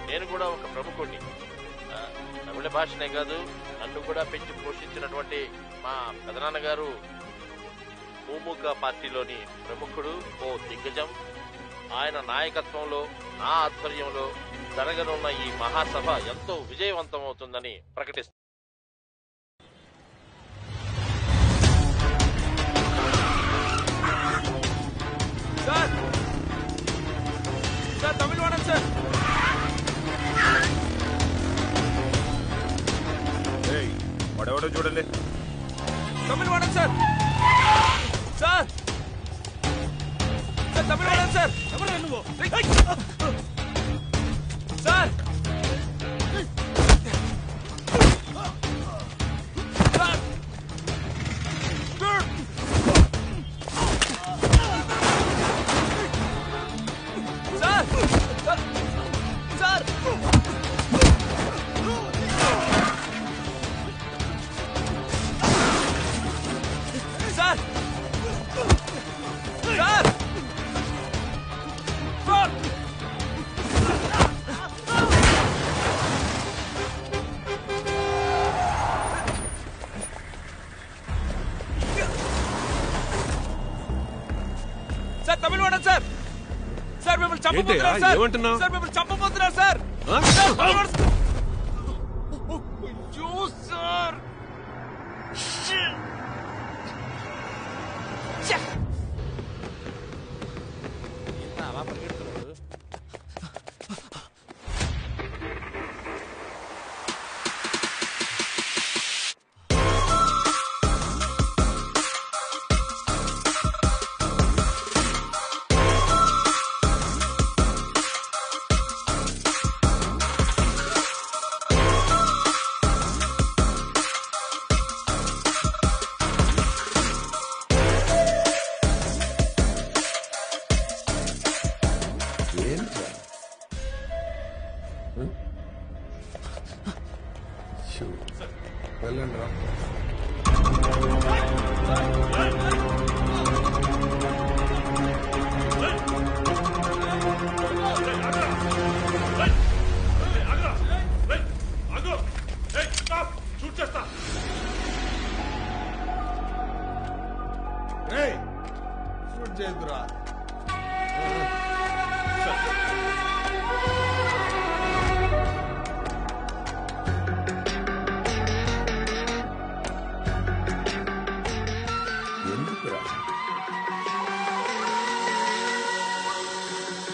నేను కూడా ఒక ప్రముఖుడిని. తమిళ భాషనే కాదు, నన్ను కూడా పెంచి పోషించినటువంటి మా పెదనాన్నగారు మూముగా పార్టీలోని ప్రముఖుడు, ఓ దిగ్గజం. ఆయన నాయకత్వంలో, నా ఆధ్వర్యంలో జరగనున్న ఈ మహాసభ ఎంతో విజయవంతం అవుతుందని ప్రకటిస్తారు. సార్ సార్ తమిళ వాడన్ సార్. వాడెవడో చూడండి. తమిళ వాడన్ సార్. సార్ సార్ తమిళ వాడన్ సార్. ఎవరు నువ్వు? సార్ ఏమంటున్నావు? సార్ మిమ్మల్ని చంపబోతున్నారు సార్. అలా పరిగెడుతున్నాడు.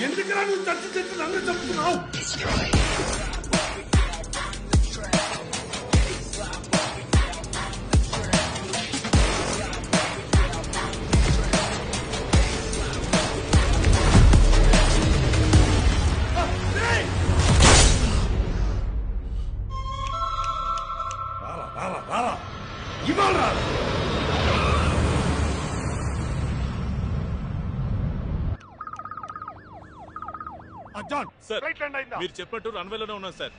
ఎందుకురా నువ్వు చచ్చి నన్ను చెప్తున్నావు? ఇవాళ సార్ మీరు చెప్పినట్టు రన్వేలోనే ఉన్నాం సార్.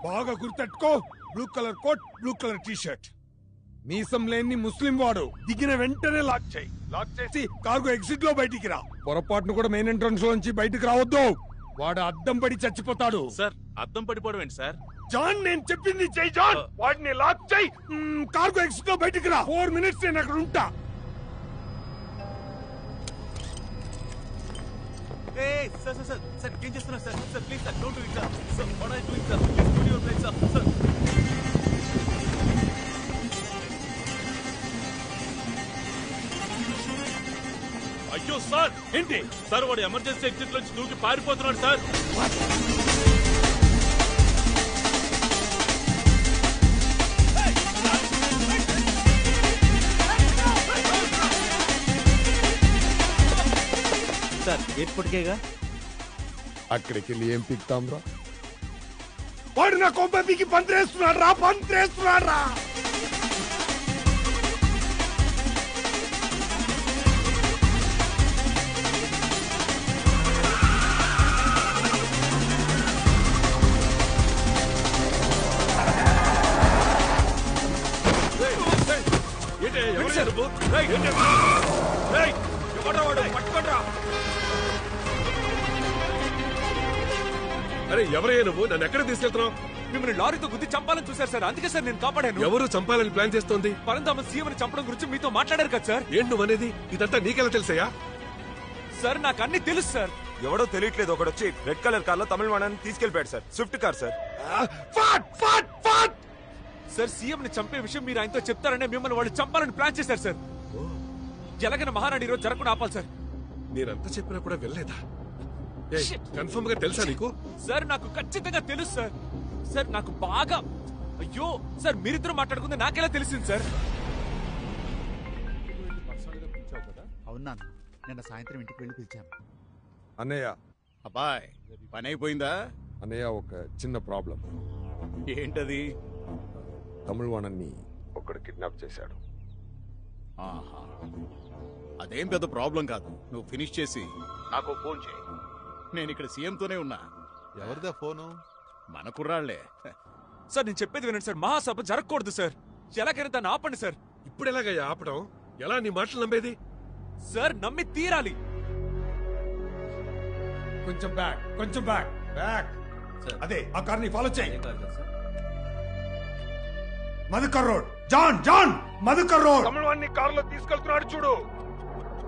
బాగా గుర్తెట్టుకో. Blue colour coat, blue colour T shirt, మీసం లేని ముస్లిం వాడు. దిగిన వెంటనే లాక్ చేయి. లాక్ చేసి కార్గో ఎగ్జిట్ లో బయటికి రా. పొరపాటును కూడా మెయిన్ ఎంట్రన్స్ లోంచి బయటికి రావద్దు. వాడు అద్దం పడి చచ్చిపోతాడు. సార్ అద్దం పడిపోవడం ఏంటి సార్? జాన్ నేను చెప్పింది చెయ్యి జాన్. వాడిని లాక్ చేయి. కార్గో ఎగ్జిట్ లో బయటికి రా. 4 minutes నేను అక్కడ ఉంటా. సార్ ఏం చేస్తున్నారు sir? Sir please sir don't do it sir. Sir what are you doing sir? Please put your place sir. Sir అయ్యో సార్. ఏంటి సార్ వాడు ఎమర్జెన్సీ ఎగ్జిట్ నుంచి దూకి పారిపోతున్నాడు సార్. సార్ ఎయిర్పోర్ట్ కేగా. అక్కడికి వెళ్ళి ఏం పిక్తాం రా? వాడు నా కొంపకి పంత్రేస్తున్నాడు రా. పంత్రేస్తున్నాడు రా. అరే ఎవరయ్యా నువ్వు? నన్ను ఎక్కడ తీసుకెళ్తున్నావు? మిమ్మల్ని లారీతో గుద్ది చంపాలని చూశారు సార్, అందుకే సార్ నేను కాపాడాను. ఎవరు చంపాలని ప్లాన్ చేస్తోంది? పరంధామ సీఎం చంపడం గురించి మీతో మాట్లాడారు కదా సార్. ఏంటి నువ్వు అనేది? ఇదంతా నీకెలా తెలుసయ్యా? సార్ నాకు అన్ని తెలుసు సార్. ఎవడో తెలియట్లేదు, ఒకడొచ్చి రెడ్ కలర్ కార్ లో తమిళనాడు తీసుకెళ్లిపోయాడు సార్. Swift car sir. Sir CM ని చంపే విషయం మీరు ఆయనతో చెప్తారనే మిమ్మల్ని వాళ్ళు చంపాలని ప్లాన్ చేశారు సార్. ఎలాగైనా మహారాణి రోజు జరగకుండా ఆపాలి సార్. నేనంతా చెప్పినా కూడా వెళ్ళలేదా? కన్ఫర్మ్ గా తెలుసా నీకు? సార్ నాకు ఖచ్చితంగా తెలుసు సార్. సార్ నాకు బాగా, అయ్యో సార్ మీరిద్దరు మాట్లాడుకుంది నాకెలా తెలిసింది సార్? అవునా, నిన్న సాయంత్రం ఇంటికి వెళ్ళి పిలిచాను. అన్నయ్య అబ్బాయ్ పని అయిపోయిందా? అన్నయ్య ఒక చిన్న ప్రాబ్లం. ఏంటది? తమిళ వాణన్ని ఒకడు కిడ్నాప్ చేశాడు. ఆహా, అదేం పెద్ద ప్రాబ్లం కాదు. నువ్వు ఫినిష్ చేసి నాకు ఫోన్ చేయి. నేను ఇక్కడ సీఎంతోనే ఉన్నా. ఎవరిదా ఫోను? మన కుర్రాళ్లే. సార్ నేను చెప్పేది వినండి సార్, మహాసభ జరగకూడదు సార్. ఎలాగైనా దాన్ని ఆపండి సార్. ఇప్పుడు ఎలాగయ్యా ఆపడం? ఎలా నీ మాటలు నమ్మేది? సార్ నమ్మి తీరాలి. కొంచెం బ్యాక్, కొంచెం బ్యాక్, బ్యాక్. అదే ఆ కార్ని ఫాలో చేయి. Madhukar road. John John Madhukar road. తమిళవాణ్ణి కారులో తీసుకెళ్తున్నాడు చూడు.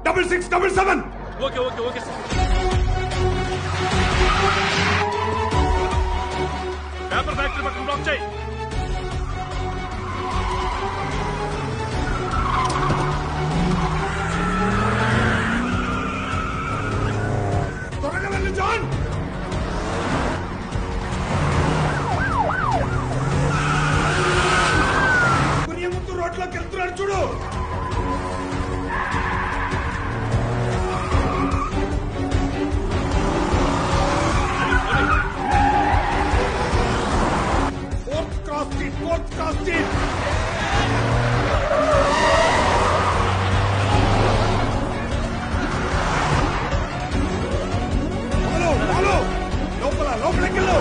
6677. Okay okay okay sir. Paper factory పక్కన బ్లాక్ చేయి. త్వరగా వెళ్ళు జాన్. ముందు రోడ్లోకి వెళ్తున్నాడు చూడు. Fourth cross street. Follow. లోపలికి వెళ్ళు.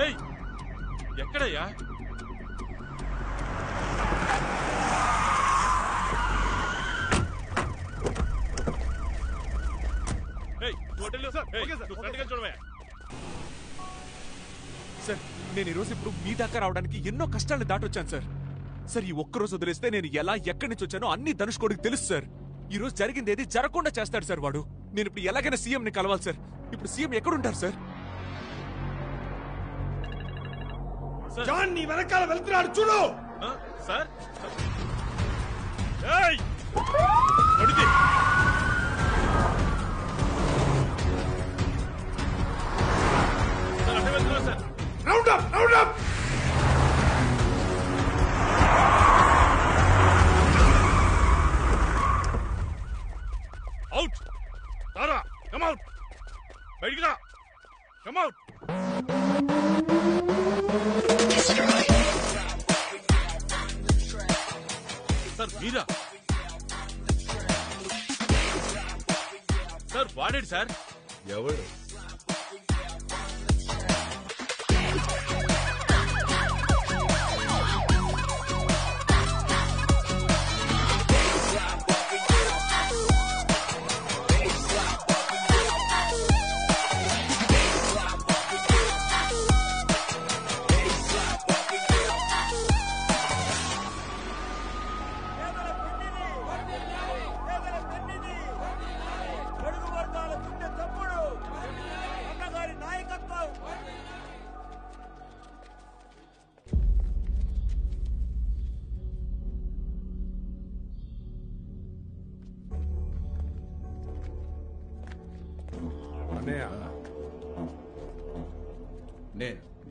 ఏయ్ ఎక్కడయ్యా? సార్ నేను ఈ రోజు ఇప్పుడు మీ దాకా రావడానికి ఎన్నో కష్టాలను దాటొచ్చాను సార్. సార్ ఈ ఒక్కరోజు వదిలేస్తే నేను ఎలా ఎక్కడి నుంచి వచ్చానో అన్ని ధనుష్ కోడికి తెలుసు సార్. ఈ రోజు జరిగింది ఏది జరగకుండా చేస్తాడు సార్ వాడు. నేను ఇప్పుడు ఎలాగైనా సీఎం ని కలవాలి సార్. ఇప్పుడు సీఎం ఎక్కడుంటారు సార్? జాన్ నీ వెనకాల వెళ్తున్నాడు చూడు. Sir round up. Out. Tara come out. బయటికి రా. Come out. సార్ మీరా? సార్ వాడేడు సార్. ఎవడు?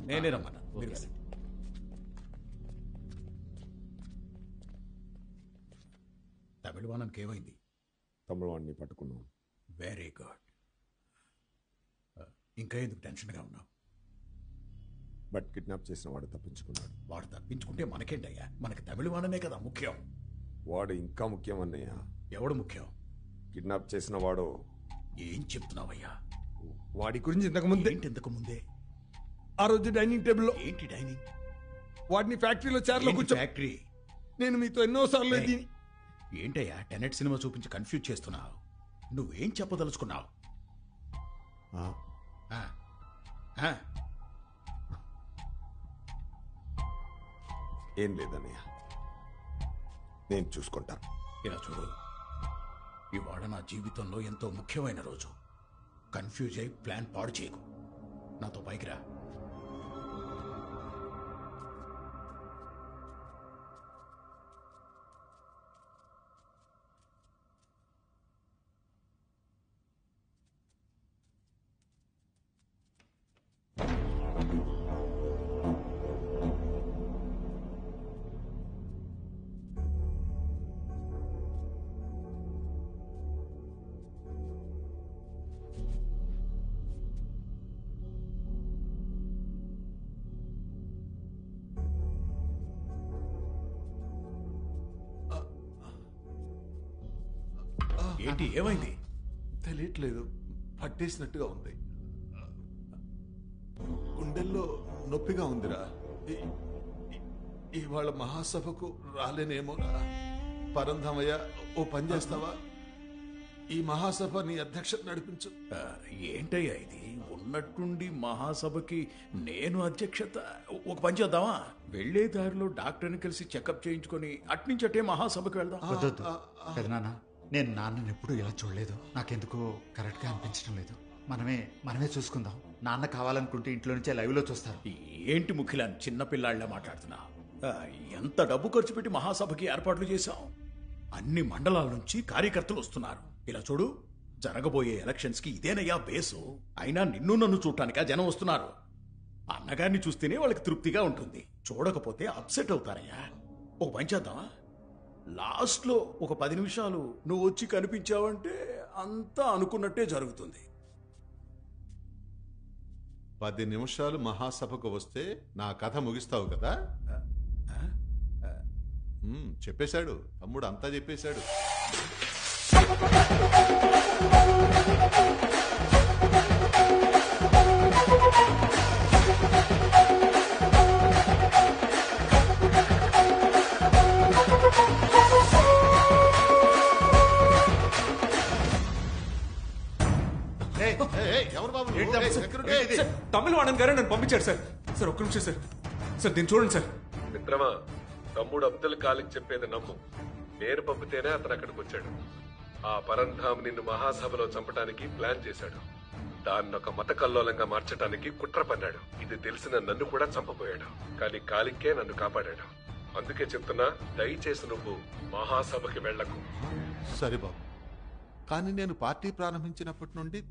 నేనే రమ్మన్నా. తమిళవాణానికి ఏమైంది? తమిళవాణ్ణి పట్టుకున్నాం. Very good. ఇంకా ఎందుకు టెన్షన్గా ఉన్నావు? బట్ కిడ్నాప్ చేసిన వాడు తప్పించుకున్నాడు. వాడు తప్పించుకుంటే మనకేంటయ్యా? మనకి తమిళవాణనే కదా ముఖ్యం. వాడు ఇంకా ముఖ్యం అన్నయ్య. ఎవడు ముఖ్యం? కిడ్నాప్ చేసిన వాడు. ఏం చెప్తున్నావయ్యా? వాడి గురించి ఇంతకు ముందే ఇంతకు ముందే ఆ రోజు డైనింగ్ టేబుల్లో ఏంటి డైనింగ్ వాడిని ఫ్యాక్టరీలో చైర్లో కూర్చో ఫ్యాక్టరీ నేను మీతో ఎన్నోసార్లు దీని ఏంటయ్యా టెనెట్ సినిమా చూపించి కన్ఫ్యూజ్ చేస్తున్నావు నువ్వేం చెప్పదలుచుకున్నావు ఏం లేదన్నయ్య, నేను చూసుకుంటాను. ఇలా చూడు, ఇవాళ నా జీవితంలో ఎంతో ముఖ్యమైన రోజు. కన్ఫ్యూజ్ అయి ప్లాన్ పాడు చేయకు. నాతో పైకి రా. ఏంటి ఏమైంది? తెలియట్లేదు, పట్టేసినట్టుగా ఉంది. గుండెల్లో నొప్పిగా ఉందిరా. ఇవాళ మహాసభకు రాలేనేమోరా. పరంధామయ్య, ఓ పని చేస్తావా? ఈ మహాసభ నీ అధ్యక్షత నడిపించు. ఏంటయ్యా ఇది? ఉన్నట్టుండి మహాసభకి నేను అధ్యక్షత? ఒక పని చేద్దామా? వెళ్లే దారిలో డాక్టర్ని కలిసి చెకప్ చేయించుకొని అట్నుంచటే మహాసభకి వెళ్దాం. పెదనాన్న, నేను నాన్నని ఎప్పుడు ఇలా చూడలేదు. నాకెందుకో కరెక్ట్ గా అనిపించడం లేదు. మనమే చూసుకుందాం. నాన్న కావాలనుకుంటే ఇంట్లో నుంచే లైవ్ లో చూస్తారు. ఏంటి ముఖిలాన్ చిన్నపిల్లాళ్ళ మాట్లాడుతున్నా? ఎంత డబ్బు ఖర్చు పెట్టి మహాసభకి ఏర్పాట్లు చేశాం. అన్ని మండలాల నుంచి కార్యకర్తలు వస్తున్నారు. ఇలా చూడు, జరగబోయే ఎలక్షన్స్ కి ఇదేనయ్యా బేసు. అయినా నిన్ను నన్ను చూడటానికా జనం వస్తున్నారు. అన్నగారిని చూస్తేనే వాళ్ళకి తృప్తిగా ఉంటుంది. చూడకపోతే అప్సెట్ అవుతారయ్యా. ఒక పని చేద్దామా? లాస్ట్ లో ఒక 10 నిమిషాలు నువ్వు వచ్చి కనిపించావంటే అంతా అనుకున్నట్టే జరుగుతుంది. 10 నిమిషాలు మహాసభకు వస్తే నా కథ ముగిస్తావు కదా? చెప్పేశాడు తమ్ముడు, అంతా చెప్పేశాడు. తమిళ వాణన్ గారే నన్ను పంపించారు సార్. సార్ ఒక్క నిమిషం సార్. సార్ దీన్ని చూడండి సార్. మిత్రమా, తమ్ముడు అబ్దుల్ ఖాలిక్ చెప్పేది నమ్ము. నేను పంపితేనే అతను అక్కడికి వచ్చాడు. ఆ పరంధామ్ నిన్ను మహాసభలో చంపడానికి ప్లాన్ చేశాడు. దాన్ని ఒక మత కల్లోలంగా మార్చడానికి కుట్ర పన్నాడు. ఇది తెలిసిన నన్ను కూడా చంపబోయాడు. కానీ ఖాలిక్కే నన్ను కాపాడాడు. అందుకే చెప్తున్నా, దయచేసి నువ్వు మహాసభకి వెళ్లకు. సరే బాబు, కానీ నేను పార్టీ ప్రారంభించినప్పటి నుండి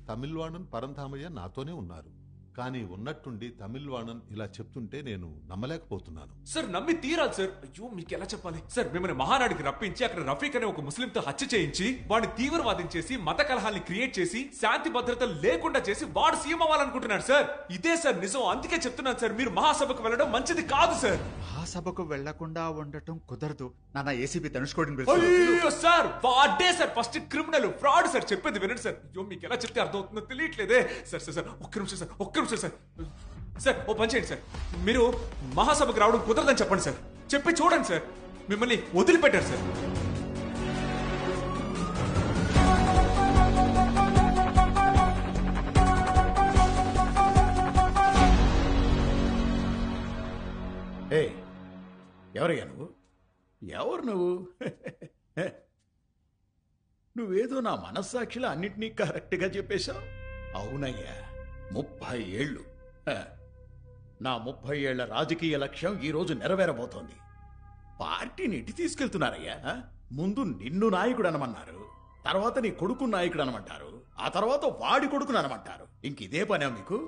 తమిళవాణన్ పరంధామయ్య నాతోనే ఉన్నారు. కానీ ఉన్నట్టుండి తమిళవాణన్ ఇలా చెప్తుంటే నేను నమ్మలేకపోతున్నాను. సార్ నమ్మి తీరాలి సార్. అయ్యో మీకు ఎలా చెప్పాలి సార్? మిమ్మల్ని మహానాడికి రప్పించి అక్కడ రఫీక్ అనే ఒక ముస్లింతో హత్య చేయించి వాడిని తీవ్రవాదం చేసి మత కలహాన్ని క్రియేట్ చేసి శాంతి భద్రత లేకుండా చేసి వాడు సీఎం అవ్వాలనుకుంటున్నాడు సార్. ఇదే సార్ నిజం. అందుకే చెప్తున్నాను సార్, మీరు మహాసభకు వెళ్ళడం మంచిది కాదు సార్. మహాసభకు వెళ్లకుండా ఉండటం కుదరదు. నాన్న ఏసీబీ ధనుష్కోడిని అయ్యో సార్, వాడే sir first criminal, fraud sir. చెప్పేది వినండి సార్. అయ్యో మీకు ఎలా చెప్తే అర్థం అవుతుందో తెలియట్లేదే సార్. సార్ సార్ ఒక్క నిమిషం సార్, ఒక్క నిమిషం సార్. సార్ ఓ పని చేయండి సార్, మీరు మహాసభకు రావడం కుదరదని చెప్పండి సార్. చెప్పి చూడండి సార్, మిమ్మల్ని వదిలిపెట్టారు సార్. ఎవరయ్యా నువ్వు? ఎవరు నువ్వు? నువ్వేదో నా మనస్సాక్షిలో అన్నిటినీ కరెక్ట్గా చెప్పేశావు. అవునయ్యా, 30 ఏళ్ళు. నా 30 ఏళ్ల రాజకీయ లక్ష్యం ఈరోజు నెరవేరబోతోంది. పార్టీని ఎట్టి తీసుకెళ్తున్నారయ్యా? ముందు నిన్ను నాయకుడు అనమన్నారు, తర్వాత నీ కొడుకు నాయకుడు అనమంటారు, ఆ తర్వాత వాడి కొడుకును అనమంటారు. ఇంకిదే పనే మీకు?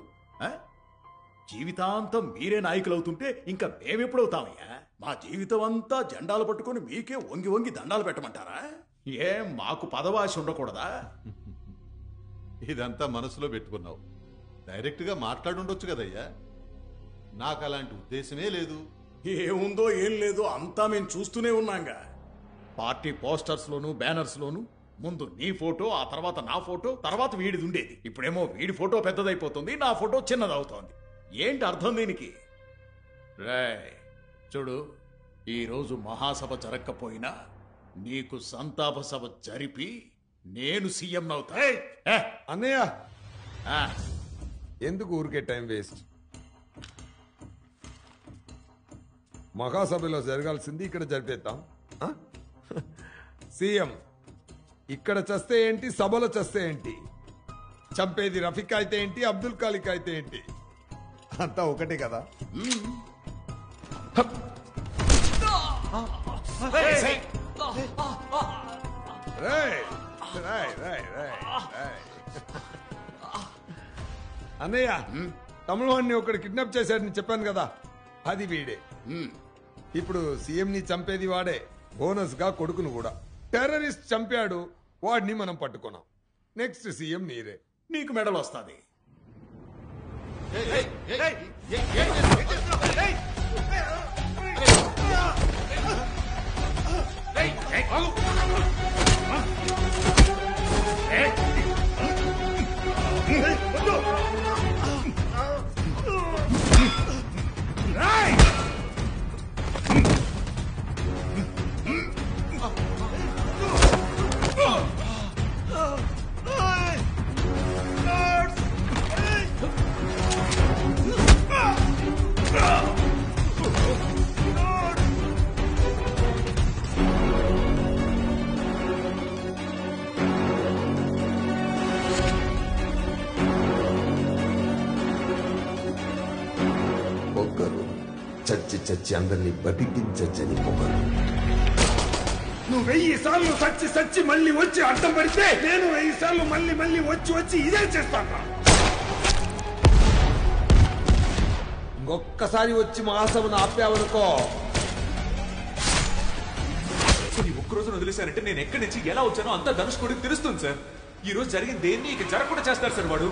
జీవితాంతం మీరే నాయకులు అవుతుంటే ఇంకా మేమెప్పుడవుతామయ్యా? మా జీవితం అంతా జెండాలు పట్టుకొని మీకే వంగి వంగి దండాలు పెట్టమంటారా? ఏం మాకు పదవాశ ఉండకూడదా? ఇదంతా మనసులో పెట్టుకున్నావు. డైరెక్ట్ గా మాట్లాడుండొచ్చు కదయ్యా. నాకు అలాంటి ఉద్దేశమే లేదు. ఏముందో ఏం లేదో అంతా మేము చూస్తూనే ఉన్నాంగా. పార్టీ పోస్టర్స్ లోను బ్యానర్స్ లోను ముందు నీ ఫోటో, ఆ తర్వాత నా ఫోటో, తర్వాత వీడిది ఉండేది. ఇప్పుడేమో వీడి ఫోటో పెద్దదైపోతుంది, నా ఫోటో చిన్నదవుతోంది. ఏంటి అర్థం దీనికి? రేయ్ చూడు, ఈరోజు మహాసభ జరగకపోయినా నీకు సంతాప సభ జరిపి నేను సీఎం అవుతా. అన్నయ్య ఆ, ఎందుకు ఊరికే టైం వేస్ట్? మహాసభలో జరగాల్సింది ఇక్కడ జరిపేద్దాం. ఆ? సీఎం ఇక్కడ చస్తే ఏంటి, సభలో చస్తే ఏంటి? చంపేది రఫీక్ అయితే ఏంటి, అబ్దుల్ ఖాలిక్ అయితే ఏంటి? అంతా ఒకటే కదా. రేయ్, రేయ్, రేయ్, రేయ్, రేయ్. అన్నయ్య తమిళవాడిని ఒకడు కిడ్నాప్ చేశాడని చెప్పాను కదా, అది వీడే. ఇప్పుడు సీఎం ని చంపేది వాడే, బోనస్ గా కొడుకును కూడా. టెర్రరిస్ట్ చంపాడు, వాడిని మనం పట్టుకున్నాం. నెక్స్ట్ సీఎం మీరే. నీకు మెడల్ వస్తుంది. ఒక్కరు చచ్చి చచ్చి అందరినీ బతికించచ్చని పొగరు. నువ్వు 1000 సార్లు సచ్చి సచ్చి మళ్ళీ వచ్చి అడ్డం పడితే నేను 1000 సార్లు మళ్ళీ మళ్ళీ వచ్చి వచ్చి ఇదే చేస్తాను. ఇంకొక్కసారి వచ్చి మహాసభను ఆపావనుకో, ఈ ఒక్కరోజు వదిలేశారంటే నేను ఎక్కడి నుంచి ఎలా వచ్చానో అంతా ధనుష్కోడికి తెలుస్తుంది సార్. ఈ రోజు జరిగిన దేన్ని ఇక జరగకుండా చేస్తారు సార్ వాడు.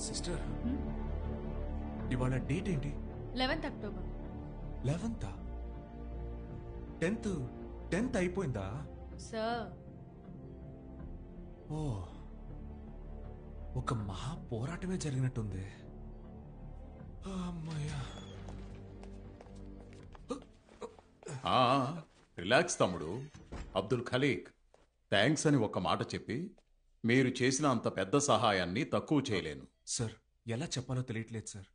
సిస్టర్, ఇవాళ డేట్ ఏంటి? 11th October. 11th? 10th అయిపోయిందా? సార్, ఓ, ఒక మహా పోరాటమే జరిగినట్టుంది. అమ్మయ్యా. రిలాక్స్ తమ్ముడు. అబ్దుల్ ఖలీక్, థ్యాంక్స్ అని ఒక మాట చెప్పి మీరు చేసిన అంత పెద్ద సహాయాన్ని తక్కువ చేయలేను. సార్, ఎలా చెప్పాలో తెలియట్లేదు సార్.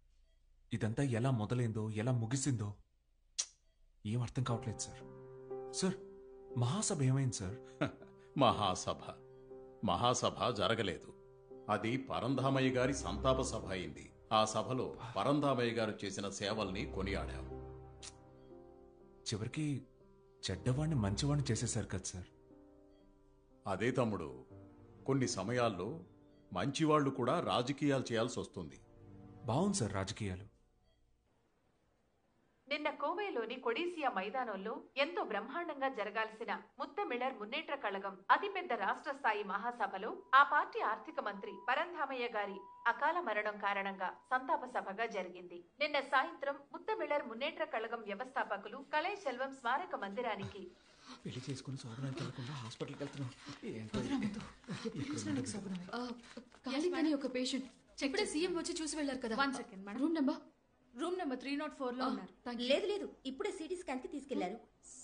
ఇదంతా ఎలా మొదలైందో ఎలా ముగిసిందో ఏం అర్థం కావట్లేదు సార్. సార్, మహాసభ ఏమైంది సార్? మహాసభ జరగలేదు. అది పరంధామయ్య గారి సంతాప సభ అయింది. ఆ సభలో పరంధామయ్య గారు చేసిన సేవల్ని కొనియాడాం. చివరికి చెడ్డవాణ్ణి మంచివాణ్ణి చేసేశారు కదా సార్. అదే తమ్ముడు, కొన్ని సమయాల్లో మంచివాళ్లు కూడా రాజకీయాలు చేయాల్సి వస్తుంది. బాగుంది సార్ రాజకీయాలు. నిన్న కోవైలోని కొడీసియా మైదానంలో ఎంతో బ్రహ్మాండంగా జరగాల్సిన ముత్తమిళర్ మున్నేట్ర కళగం అతిపెద్ద రాష్ట్ర స్థాయి మహాసభలో ఆ పార్టీ ఆర్థిక మంత్రి పరంధామయ్య గారి అకాల మరణం కారణంగా సంతాప సభగా జరిగింది. నిన్న సాయంత్రం ముత్తమిళర్ మున్నేట్ర కళగం వ్యవస్థాపకులు కళై సెల్వం స్మారక మందిరానికి పెళ్లి చేసుకుని శోభనానికి వెళ్లకుండా హాస్పిటల్కి వెళ్తున్నాం. కాళిక్ అని ఒక పేషెంట్ ఇప్పుడే సీఎం వచ్చి చూసి వెళ్ళారు కదా. 1 సెకండ్ మేడం. రూమ్ నెంబర్ 304 లో ఉన్నారు. లేదు లేదు, ఇప్పుడే సిటీ స్కాన్ కి తీసుకెళ్లారు.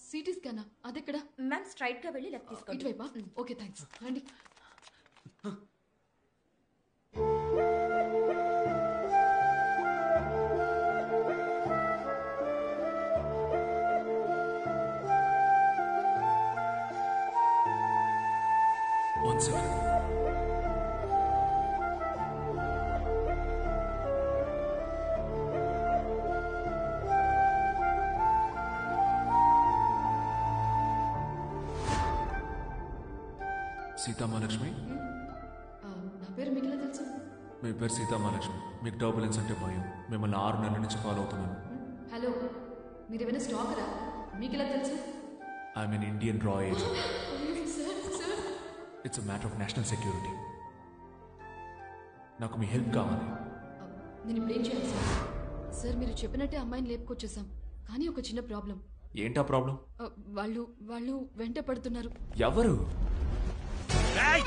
సిటీ స్కానా? అదెక్కడ? మ్యామ్ స్ట్రైట్ గా వెళ్ళి లెఫ్ట్ తీసుకోండి. ఇటువైపా? Okay thanks. రండి. One second. సీతామహాలక్ష్మి, నా పేరు మీకు ఎలా తెలుసు? మీ పేరు సీతామహాలక్ష్మి. మీకు టర్బులెన్స్ అంటే భయం. మిమ్మల్ని 6 నెలల నుంచి ఫాలో అవుతున్నాను. హలో, మీరేమైనా స్టాకరా? మీకు ఎలా తెలుసు? ఐఎమ్ ఎన్ ఇండియన్ రా agent. Sir it's a matter of national security. నాకు మీ హెల్ప్ కావాలి. నేను ఇప్పుడు ఏం చేయాలి సార్? సార్ మీరు చెప్పినట్టే అమ్మాయిని లేపుకొచ్చేసాం, కానీ ఒక చిన్న ప్రాబ్లం. ఏంటా ప్రాబ్లం? వాళ్ళు వెంట పడుతున్నారు. ఎవరు? ఏయ్!